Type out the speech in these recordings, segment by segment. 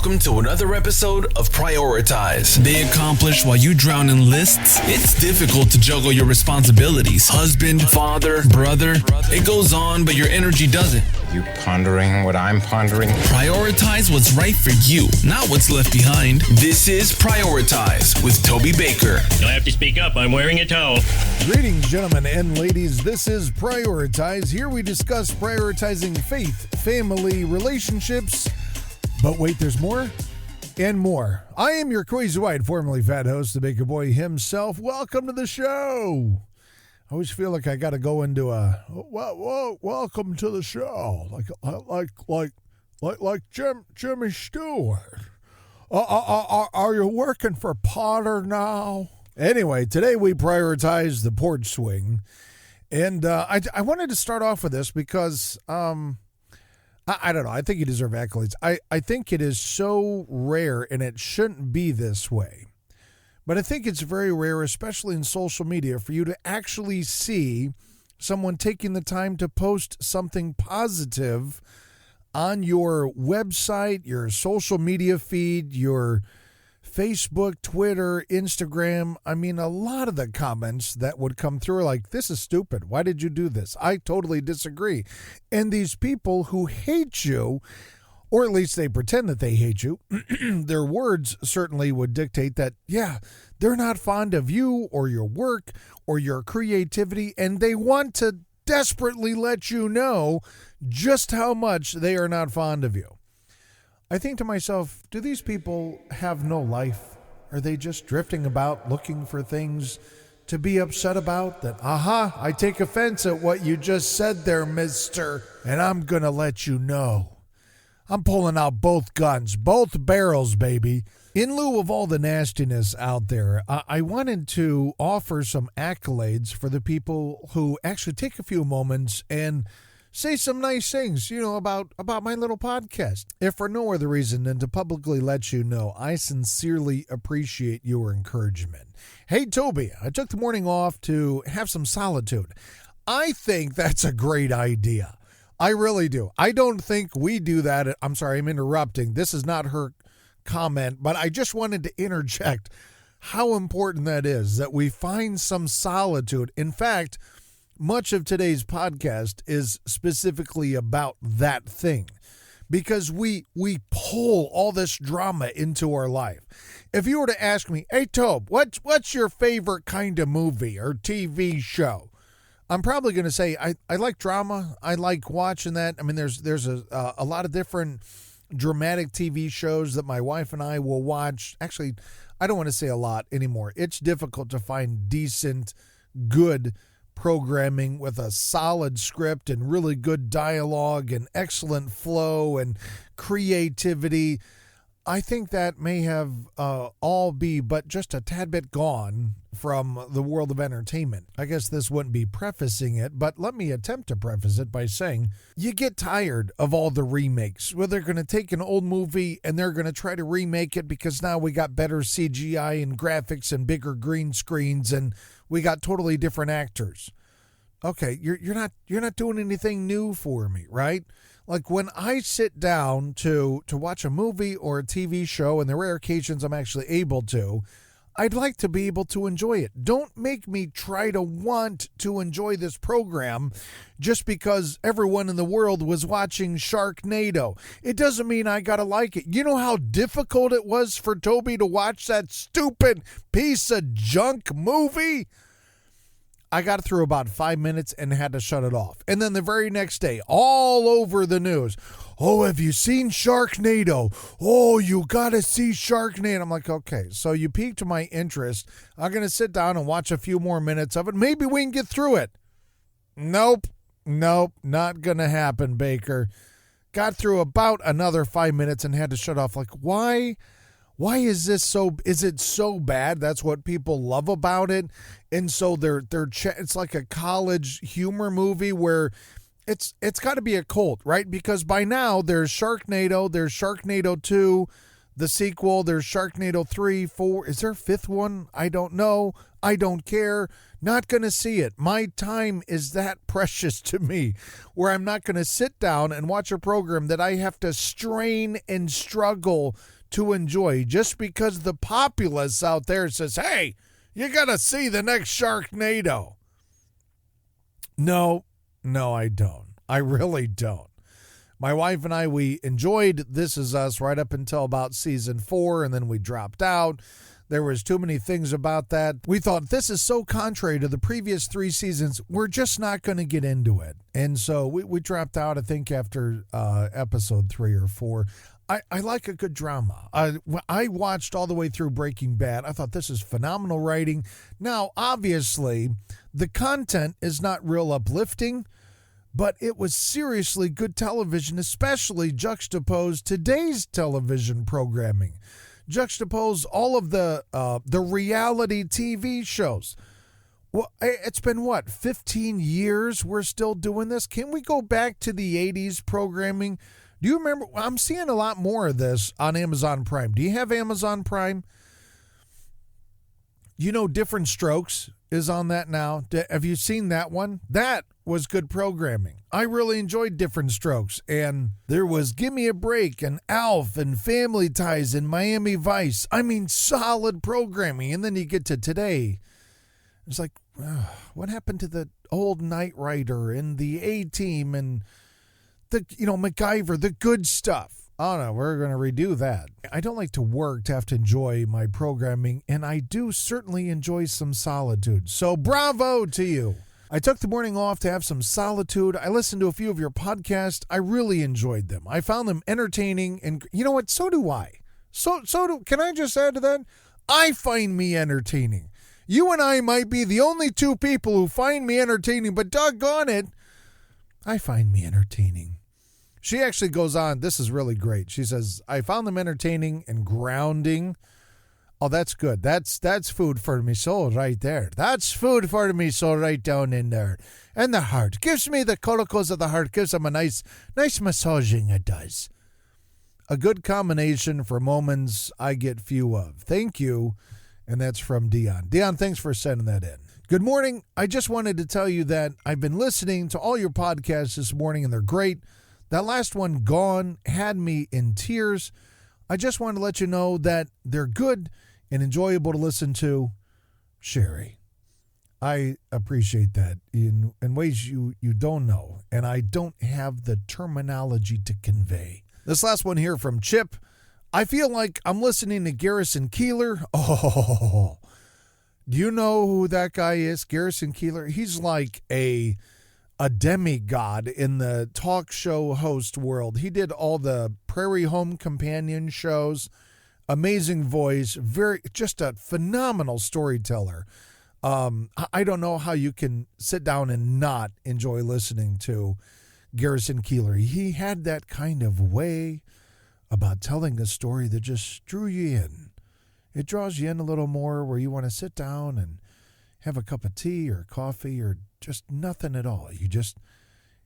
Welcome to another episode of Prioritize. They accomplish while you drown in lists. It's difficult to juggle your responsibilities. Husband, father, brother. It goes on, but your energy doesn't. You pondering what I'm pondering? Prioritize what's right for you, not what's left behind. This is Prioritize with Toby Baker. You'll have to speak up. I'm wearing a towel. Greetings, gentlemen and ladies. This is Prioritize. Here we discuss prioritizing faith, family, relationships. But wait, there's more and more. I am your crazy white, formerly fat host, the Baker Boy himself. Welcome to the show. I always feel like I got to go into a welcome to the show, like Jimmy Stewart. Are you working for Potter now? Anyway, today we prioritize the porch swing, and I wanted to start off with this because I don't know. I think you deserve accolades. I think it is so rare, and it shouldn't be this way. But I think it's very rare, especially in social media, for you to actually see someone taking the time to post something positive on your website, your social media feed, your Facebook, Twitter, Instagram. I mean, a lot of the comments that would come through are like, this is stupid. Why did you do this? I totally disagree. And these people who hate you, or at least they pretend that they hate you, their words certainly would dictate that, yeah, they're not fond of you or your work or your creativity, and they want to desperately let you know just how much they are not fond of you. I think to myself, do these people have no life? Are they just drifting about looking for things to be upset about? That, I take offense at what you just said there, mister, and I'm going to let you know. I'm pulling out both guns, both barrels, baby. In lieu of all the nastiness out there, I wanted to offer some accolades for the people who actually take a few moments and say some nice things, about my little podcast. If for no other reason than to publicly let you know, I sincerely appreciate your encouragement. Hey, Toby, I took the morning off to have some solitude. I think that's a great idea. I really do. I don't think we do that. I'm sorry, I'm interrupting. This is not her comment, but I just wanted to interject how important that is, that we find some solitude. In fact, much of today's podcast is specifically about that thing because we pull all this drama into our life. If you were to ask me, hey, Tobe, what's your favorite kind of movie or TV show? I'm probably going to say I like drama. I like watching that. I mean, there's a lot of different dramatic TV shows that my wife and I will watch. Actually, I don't want to say a lot anymore. It's difficult to find decent, good programming with a solid script and really good dialogue and excellent flow and creativity. I think that may have all be but just a tad bit gone from the world of entertainment. I guess this wouldn't be prefacing it, but let me attempt to preface it by saying you get tired of all the remakes, where they're going to take an old movie and they're going to try to remake it because now we got better CGI and graphics and bigger green screens and we got totally different actors. Okay, you're not doing anything new for me, right? Like when I sit down to watch a movie or a TV show, and the rare occasions I'm actually able to, I'd like to be able to enjoy it. Don't make me try to want to enjoy this program just because everyone in the world was watching Sharknado. It doesn't mean I gotta like it. You know how difficult it was for Toby to watch that stupid piece of junk movie? I got through about 5 minutes and had to shut it off. And then the very next day, all over the news, oh, have you seen Sharknado? Oh, you got to see Sharknado. I'm like, okay, so you piqued my interest. I'm going to sit down and watch a few more minutes of it. Maybe we can get through it. Nope, not going to happen, Baker. Got through about another 5 minutes and had to shut off. Like, why is this is it so bad? That's what people love about it. And so it's like a college humor movie where it's got to be a cult, right? Because by now there's Sharknado, there's Sharknado 2, the sequel. There's Sharknado 3, 4. Is there a fifth one? I don't know. I don't care. Not going to see it. My time is that precious to me where I'm not going to sit down and watch a program that I have to strain and struggle to enjoy just because the populace out there says, hey, you got to see the next Sharknado. No, I don't. I really don't. My wife and I, we enjoyed This Is Us right up until about season 4, and then we dropped out. There was too many things about that. We thought, this is so contrary to the previous 3 seasons, we're just not going to get into it. And so we dropped out, I think, after episode 3 or 4. I like a good drama. I watched all the way through Breaking Bad. I thought, this is phenomenal writing. Now, obviously, the content is not real uplifting, but it was seriously good television, especially juxtaposed today's television programming. Juxtapose all of the reality TV shows. Well, it's been, 15 years we're still doing this? Can we go back to the 80s programming? Do you remember? I'm seeing a lot more of this on Amazon Prime. Do you have Amazon Prime? You know, Different Strokes is on that now. Have you seen that one? That was good programming. I really enjoyed Different Strokes. And there was Give Me a Break and Alf and Family Ties and Miami Vice. I mean, solid programming. And then you get to today. It's like, what happened to the old Knight Rider and the A-Team and the, MacGyver, the good stuff? Oh, no, we're going to redo that. I don't like to work to have to enjoy my programming, and I do certainly enjoy some solitude. So bravo to you. I took the morning off to have some solitude. I listened to a few of your podcasts. I really enjoyed them. I found them entertaining, and you know what? So do I. Can I just add to that? I find me entertaining. You and I might be the only 2 people who find me entertaining, but doggone it, I find me entertaining. She actually goes on, this is really great. She says, I found them entertaining and grounding. Oh, that's good. That's food for me soul right there. That's food for me soul right down in there. And the heart. Gives me the colicos of the heart. Gives them a nice massaging, it does. A good combination for moments I get few of. Thank you. And that's from Dion. Dion, thanks for sending that in. Good morning. I just wanted to tell you that I've been listening to all your podcasts this morning, and they're great. That last one, Gone, had me in tears. I just wanted to let you know that they're good and enjoyable to listen to. Sherry, I appreciate that in ways you don't know, and I don't have the terminology to convey. This last one here from Chip. I feel like I'm listening to Garrison Keillor. Oh, do you know who that guy is? Garrison Keillor? He's like a demigod in the talk show host world. He did all the Prairie Home Companion shows. Amazing voice. Just a phenomenal storyteller. I don't know how you can sit down and not enjoy listening to Garrison Keillor. He had that kind of way about telling a story that just drew you in. It draws you in a little more where you want to sit down and have a cup of tea or coffee or just nothing at all. You just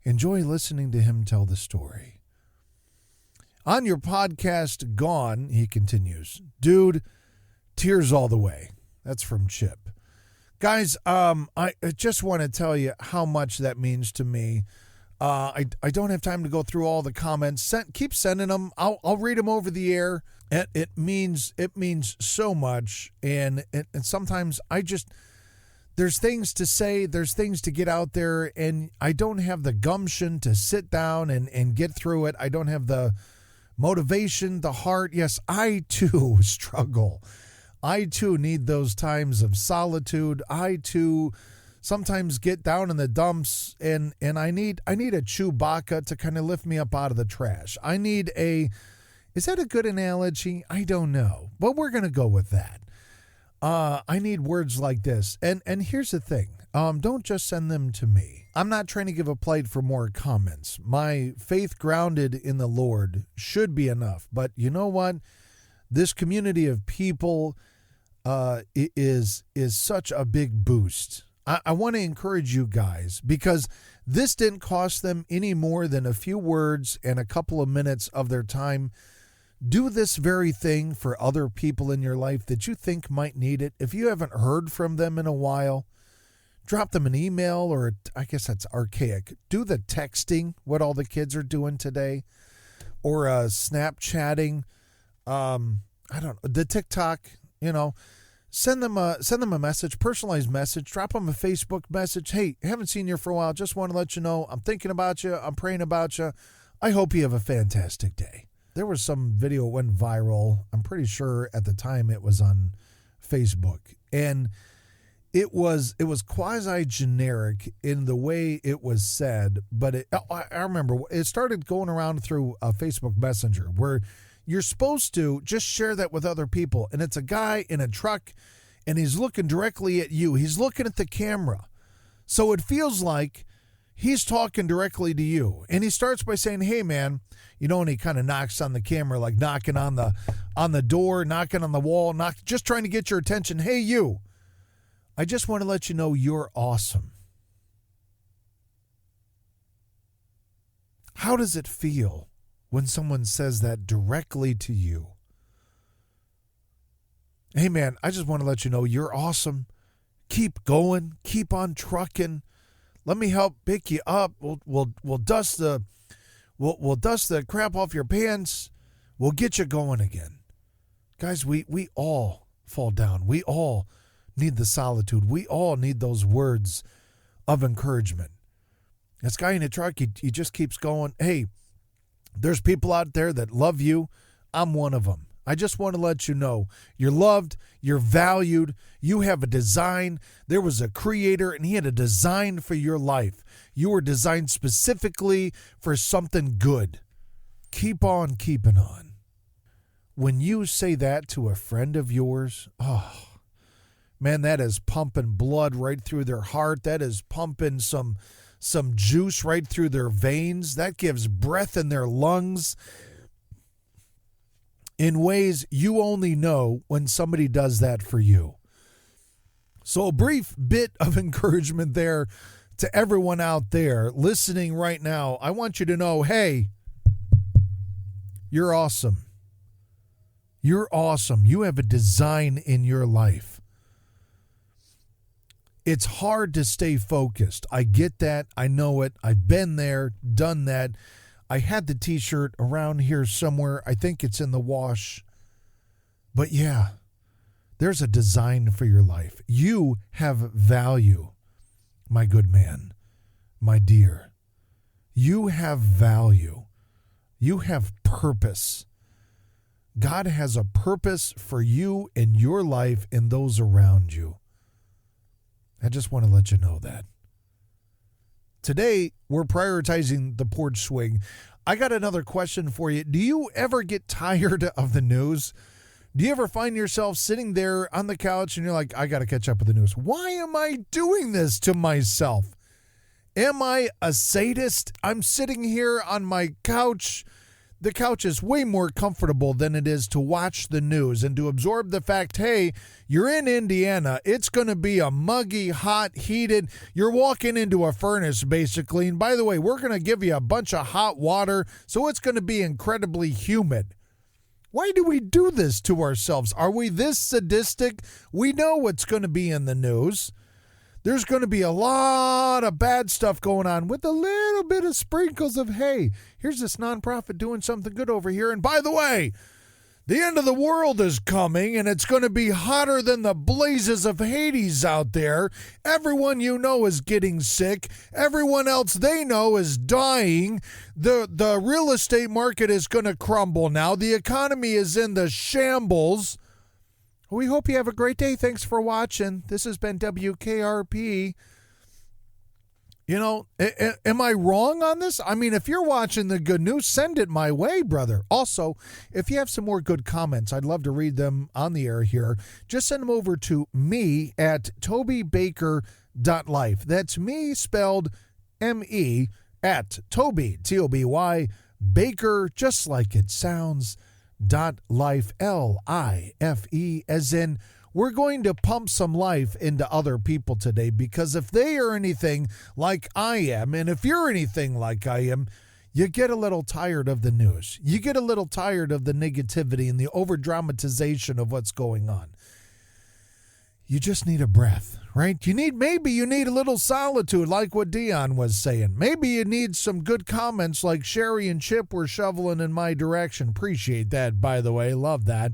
enjoy listening to him tell the story. On your podcast, Gone, he continues, dude, tears all the way. That's from Chip. Guys, I just want to tell you how much that means to me. I don't have time to go through all the comments. Keep sending them. I'll read them over the air. It means so much. And sometimes there's things to say, there's things to get out there, and I don't have the gumption to sit down and get through it. I don't have the motivation, the heart. Yes, I too struggle. I too need those times of solitude. I too sometimes get down in the dumps, and I need a Chewbacca to kind of lift me up out of the trash. Is that a good analogy? I don't know, but we're going to go with that. I need words like this. And here's the thing. Don't just send them to me. I'm not trying to give a plate for more comments. My faith grounded in the Lord should be enough. But you know what? This community of people is such a big boost. I want to encourage you guys, because this didn't cost them any more than a few words and a couple of minutes of their time Do this very thing for other people in your life that you think might need it. If you haven't heard from them in a while, drop them an email, or I guess that's archaic. Do the texting, what all the kids are doing today, or Snapchatting. I don't know, the TikTok, send them a message, personalized message, drop them a Facebook message. Hey, haven't seen you for a while. Just want to let you know I'm thinking about you. I'm praying about you. I hope you have a fantastic day. There was some video went viral. I'm pretty sure at the time it was on Facebook, and it was quasi generic in the way it was said. But I remember it started going around through a Facebook Messenger where you're supposed to just share that with other people. And it's a guy in a truck, and he's looking directly at you. He's looking at the camera. So it feels like he's talking directly to you. And he starts by saying, hey, man, and he kind of knocks on the camera, like knocking on the door, knocking on the wall, just trying to get your attention. Hey, you, I just want to let you know you're awesome. How does it feel when someone says that directly to you? Hey, man, I just want to let you know you're awesome. Keep going. Keep on trucking. Let me help pick you up. We'll dust the crap off your pants. We'll get you going again. Guys, we all fall down. We all need the solitude. We all need those words of encouragement. This guy in the truck, he just keeps going. Hey, there's people out there that love you. I'm one of them. I just want to let you know you're loved, you're valued, you have a design. There was a creator, and he had a design for your life. You were designed specifically for something good. Keep on keeping on. When you say that to a friend of yours, oh, man, that is pumping blood right through their heart. That is pumping some juice right through their veins. That gives breath in their lungs in ways you only know when somebody does that for you. So a brief bit of encouragement there to everyone out there listening right now. I want you to know, hey, you're awesome. You're awesome. You have a design in your life. It's hard to stay focused. I get that. I know it. I've been there, done that. I had the t-shirt around here somewhere. I think it's in the wash. But yeah, there's a design for your life. You have value, my good man, my dear. You have value. You have purpose. God has a purpose for you in your life and those around you. I just want to let you know that. Today, we're prioritizing the porch swing. I got another question for you. Do you ever get tired of the news? Do you ever find yourself sitting there on the couch and you're like, I got to catch up with the news? Why am I doing this to myself? Am I a sadist? I'm sitting here on my couch. The couch is way more comfortable than it is to watch the news and to absorb the fact, hey, you're in Indiana. It's going to be a muggy, hot, heated. You're walking into a furnace, basically. And by the way, we're going to give you a bunch of hot water, so it's going to be incredibly humid. Why do we do this to ourselves? Are we this sadistic? We know what's going to be in the news. There's going to be a lot of bad stuff going on with a little bit of sprinkles of, hey, here's this nonprofit doing something good over here. And by the way, the end of the world is coming, and it's going to be hotter than the blazes of Hades out there. Everyone you know is getting sick. Everyone else they know is dying. The real estate market is going to crumble now. The economy is in the shambles. We hope you have a great day. Thanks for watching. This has been WKRP. Am I wrong on this? I mean, if you're watching the good news, send it my way, brother. Also, if you have some more good comments, I'd love to read them on the air here. Just send them over to me at tobybaker.life. That's me spelled M-E at Toby, T-O-B-Y, Baker, just like it sounds, .life, L-I-F-E, as in we're going to pump some life into other people today, because if they are anything like I am, and if you're anything like I am, You get a little tired of the news. You get a little tired of the negativity and the over-dramatization of what's going on. You just need a breath, right? Maybe you need a little solitude, like what Dion was saying. Maybe you need some good comments like Sherry and Chip were shoveling in my direction. Appreciate that, by the way. Love that.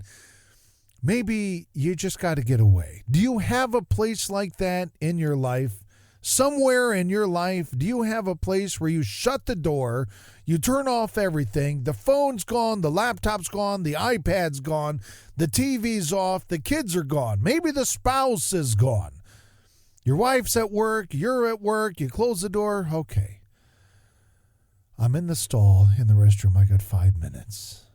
Maybe you just got to get away. Do you have a place like that in your life? Somewhere in your life, do you have a place where you shut the door, you turn off everything, the phone's gone, the laptop's gone, the iPad's gone, the TV's off, the kids are gone, maybe the spouse is gone. Your wife's at work, you're at work, you close the door, okay. I'm in the stall in the restroom, I got 5 minutes.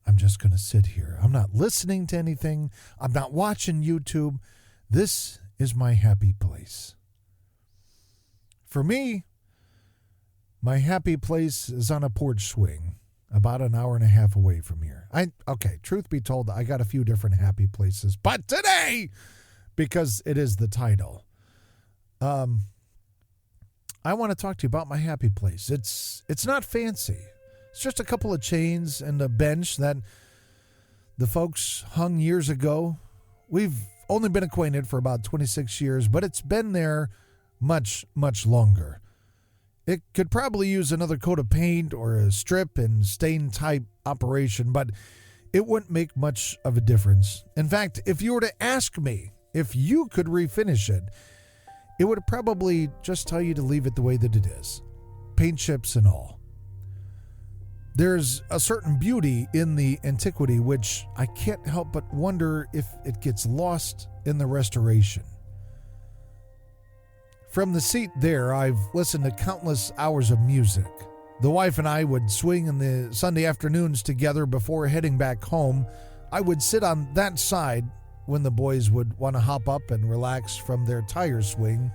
I'm just going to sit here. I'm not listening to anything. I'm not watching YouTube. This is my happy place. For me, my happy place is on a porch swing about an hour and a half away from here. Truth be told, I got a few different happy places, but today, because it is the title, I want to talk to you about my happy place. It's not fancy. It's just a couple of chains and a bench that the folks hung years ago. We've only been acquainted for about 26 years, but it's been there much, much longer. It could probably use another coat of paint or a strip and stain type operation, but it wouldn't make much of a difference. In fact, if you were to ask me if you could refinish it, it would probably just tell you to leave it the way that it is. Paint chips and all. There's a certain beauty in the antiquity which I can't help but wonder if it gets lost in the restoration. From the seat there, I've listened to countless hours of music. The wife and I would swing in the Sunday afternoons together before heading back home. I would sit on that side when the boys would want to hop up and relax from their tire swing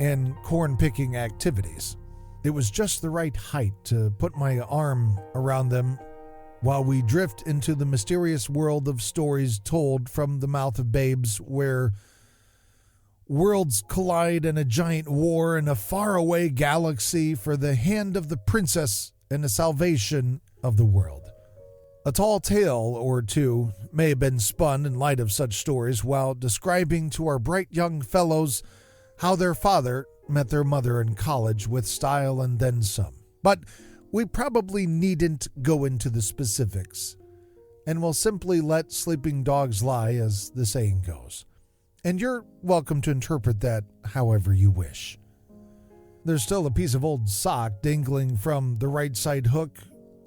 and corn-picking activities. It was just the right height to put my arm around them while we drift into the mysterious world of stories told from the mouth of babes where worlds collide in a giant war in a faraway galaxy for the hand of the princess and the salvation of the world. A tall tale or two may have been spun in light of such stories while describing to our bright young fellows how their father met their mother in college with style and then some. But we probably needn't go into the specifics, and we'll simply let sleeping dogs lie, as the saying goes. And you're welcome to interpret that however you wish. There's still a piece of old sock dangling from the right side hook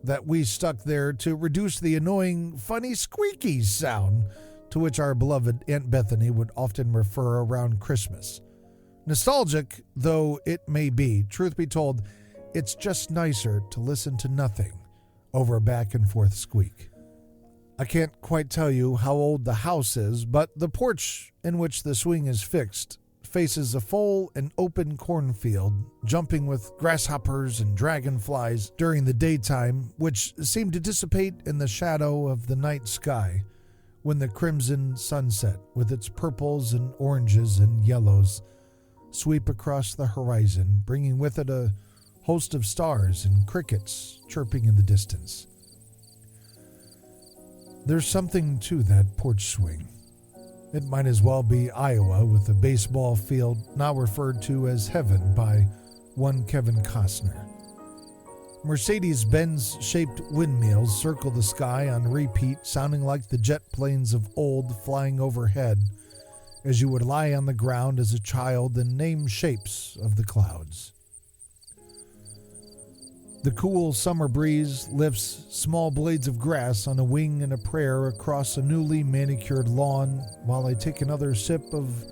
that we stuck there to reduce the annoying, funny squeaky sound to which our beloved Aunt Bethany would often refer around Christmas. Nostalgic though it may be, truth be told, it's just nicer to listen to nothing over a back and forth squeak. I can't quite tell you how old the house is, but the porch in which the swing is fixed faces a full and open cornfield, jumping with grasshoppers and dragonflies during the daytime, which seem to dissipate in the shadow of the night sky when the crimson sunset, with its purples and oranges and yellows, sweep across the horizon, bringing with it a host of stars and crickets chirping in the distance. There's something to that porch swing. It might as well be Iowa with a baseball field now referred to as heaven by one Kevin Costner. Mercedes-Benz-shaped windmills circle the sky on repeat, sounding like the jet planes of old flying overhead as you would lie on the ground as a child and name shapes of the clouds. The cool summer breeze lifts small blades of grass on a wing and a prayer across a newly manicured lawn while I take another sip of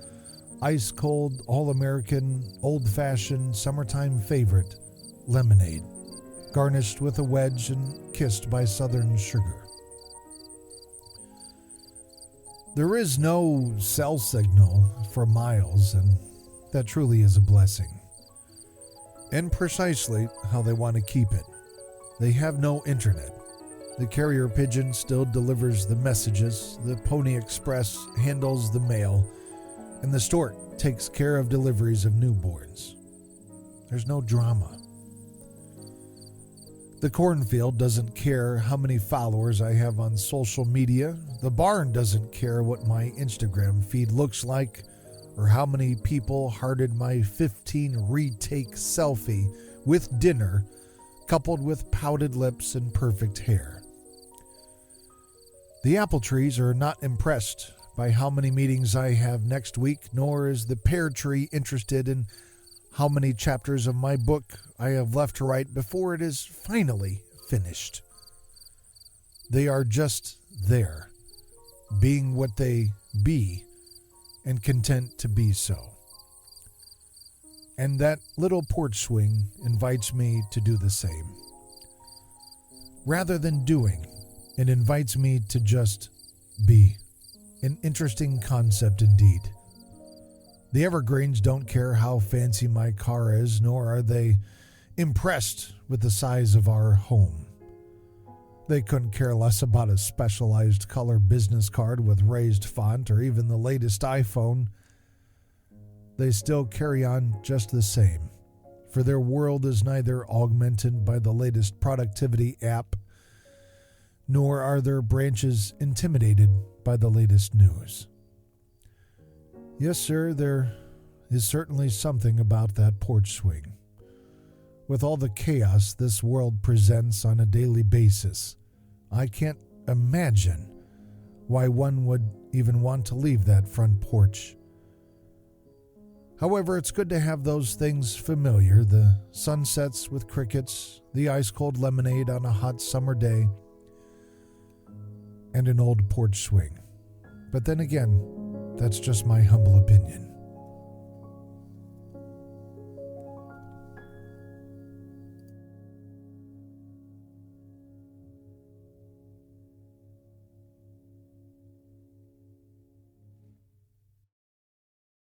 ice-cold, all-American, old-fashioned, summertime favorite, lemonade, garnished with a wedge and kissed by southern sugar. There is no cell signal for miles, and that truly is a blessing. And precisely how they want to keep it. They have no internet. The carrier pigeon still delivers the messages, the Pony Express handles the mail, and the stork takes care of deliveries of newborns. There's no drama. The cornfield doesn't care how many followers I have on social media. The barn doesn't care what my Instagram feed looks like or how many people hearted my 15 retake selfie with dinner, coupled with pouted lips and perfect hair. The apple trees are not impressed by how many meetings I have next week, nor is the pear tree interested in how many chapters of my book I have left to write before it is finally finished. They are just there, being what they be, and content to be so. And that little porch swing invites me to do the same. Rather than doing, it invites me to just be. An interesting concept indeed. The evergreens don't care how fancy my car is, nor are they impressed with the size of our home. They couldn't care less about a specialized color business card with raised font or even the latest iPhone. They still carry on just the same, for their world is neither augmented by the latest productivity app, nor are their branches intimidated by the latest news. Yes, sir, there is certainly something about that porch swing. With all the chaos this world presents on a daily basis, I can't imagine why one would even want to leave that front porch. However, it's good to have those things familiar, the sunsets with crickets, the ice-cold lemonade on a hot summer day, and an old porch swing. But then again, that's just my humble opinion.